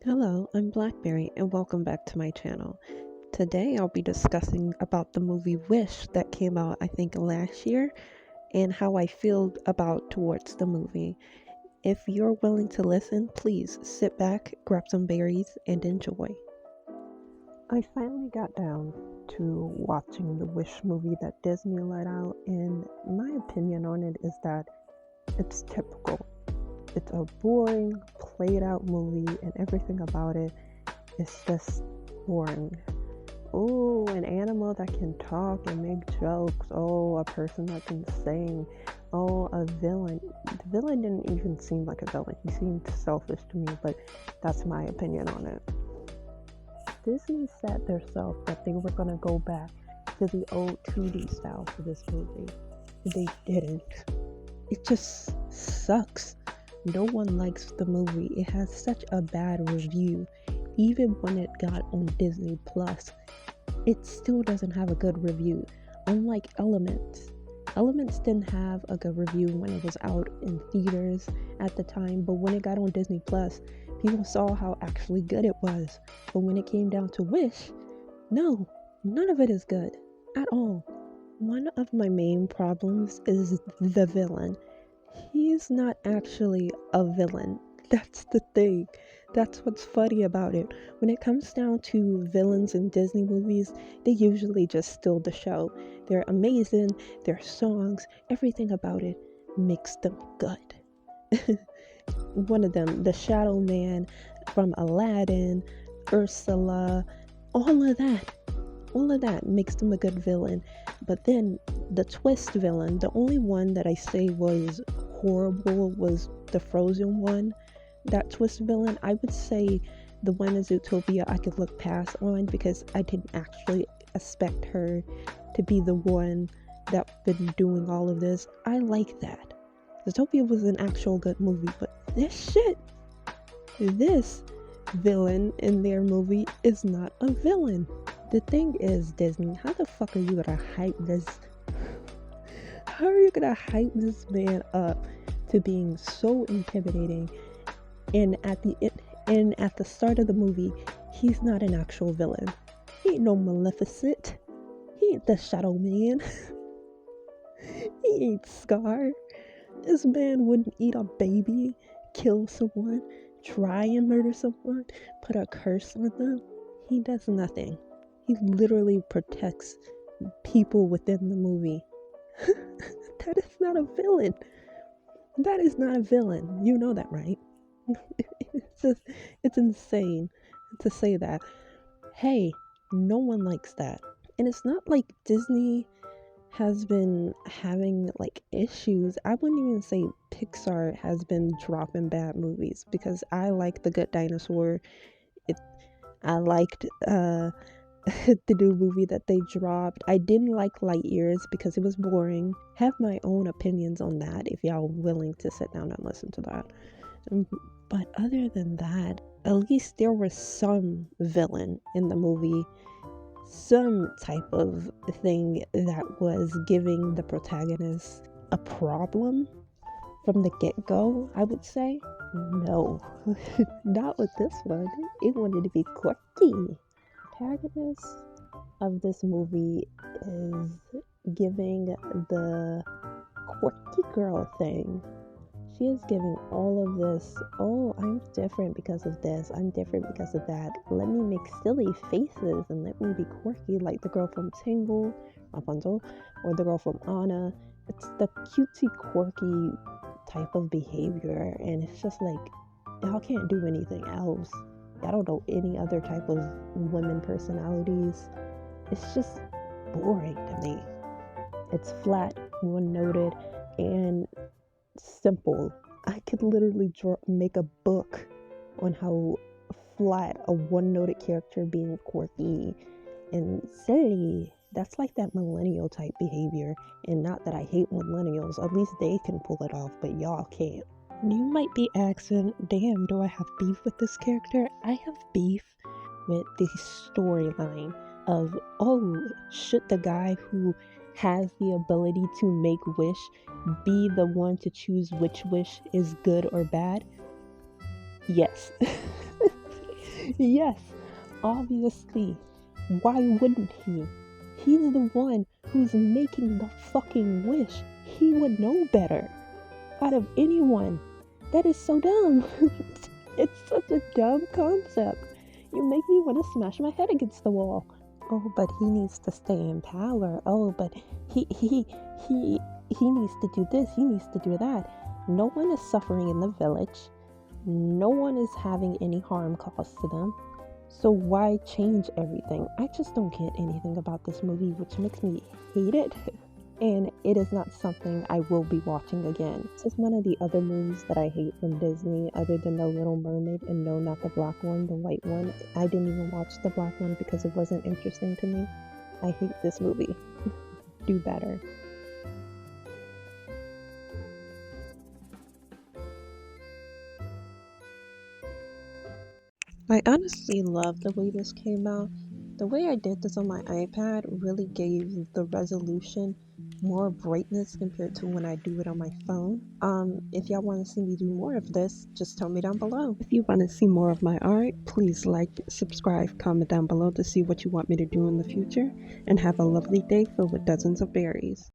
Hello, I'm Blackberry and welcome back to my channel. Today I'll be discussing about the movie Wish that came out I think last year and how I feel about towards the movie. If you're willing to listen, please sit back, grab some berries and enjoy. I finally got down to watching the Wish movie that Disney let out, and my opinion on it is that it's typical. It's a boring, played out movie, and everything about it is just boring. Oh, an animal that can talk and make jokes. Oh, a person that can sing. Oh, a villain. The villain didn't even seem like a villain. He seemed selfish to me, but that's my opinion on it. Disney said themselves that they were going to go back to the old 2D style for this movie. They didn't. It just sucks. No one likes the movie. It has such a bad review. Even when it got on Disney Plus, it still doesn't have a good review. Unlike Elements. Elements didn't have a good review when it was out in theaters at the time, but when it got on Disney Plus, people saw how actually good it was. But when it came down to Wish, no, none of it is good at all. One of my main problems is the villain. He's not actually a villain. That's the thing. That's what's funny about it. When it comes down to villains in Disney movies, they usually just steal the show. They're amazing, their songs, everything about it makes them good. One of them, the Shadow Man from Aladdin, Ursula, all of that. All of that makes them a good villain. But then the twist villain, the only one that I say was horrible was the Frozen one. That twist villain, I would say the one in Zootopia I could look past on because I didn't actually expect her to be the one that been doing all of this. I like that. Zootopia was an actual good movie, but this villain in their movie is not a villain. The thing is, Disney, how the fuck are you gonna hype this? How are you gonna hype this man up to being so intimidating? And at the start of the movie, he's not an actual villain. He ain't no Maleficent. He ain't the Shadow Man. He ain't Scar. This man wouldn't eat a baby, kill someone, try and murder someone, put a curse on them. He does nothing. He literally protects people within the movie. That is not a villain. That is not a villain. You know that, right? It's insane to say that. Hey, no one likes that. And it's not like Disney has been having like issues. I wouldn't even say Pixar has been dropping bad movies because I like The Good Dinosaur. I liked the new movie that they dropped. I didn't like Lightyears because it was boring. Have my own opinions on that if y'all willing to sit down and listen to that. But other than that, at least there was some villain in the movie, some type of thing that was giving the protagonist a problem from the get-go, I would say. No, not with this one. It wanted to be quirky. Protagonist of this movie is giving the quirky girl thing. She is giving all of this, oh, I'm different because of this, I'm different because of that. Let me make silly faces and let me be quirky like the girl from Tingle, Rapunzel, or the girl from Anna. It's the cutesy, quirky type of behavior, and it's just like, y'all can't do anything else. I don't know any other type of women personalities. It's just boring to me. It's flat, one-noted, and simple. I could literally make a book on how flat a one-noted character being quirky and silly. That's like that millennial type behavior. And not that I hate millennials. At least they can pull it off, but y'all can't. You might be asking, damn, do I have beef with this character? I have beef with the storyline of, oh, should the guy who has the ability to make wish be the one to choose which wish is good or bad? Yes. Yes, obviously. Why wouldn't he? He's the one who's making the fucking wish. He would know better. Out of anyone. That is so dumb. It's such a dumb concept. You make me want to smash my head against the wall. Oh, but he needs to stay in power. Oh, but he he needs to do this. He needs to do that. No one is suffering in the village. No one is having any harm caused to them. So why change everything? I just don't get anything about this movie, which makes me hate it. And it is not something I will be watching again. This is one of the other movies that I hate from Disney, other than The Little Mermaid, and no, not the black one, the white one. I didn't even watch the black one because it wasn't interesting to me. I hate this movie. Do better. I honestly love the way this came out. The way I did this on my iPad really gave the resolution more brightness compared to when I do it on my phone. If y'all want to see me do more of this, just tell me down below. If you want to see more of my art, please like, subscribe, comment down below to see what you want me to do in the future, and have a lovely day filled with dozens of berries.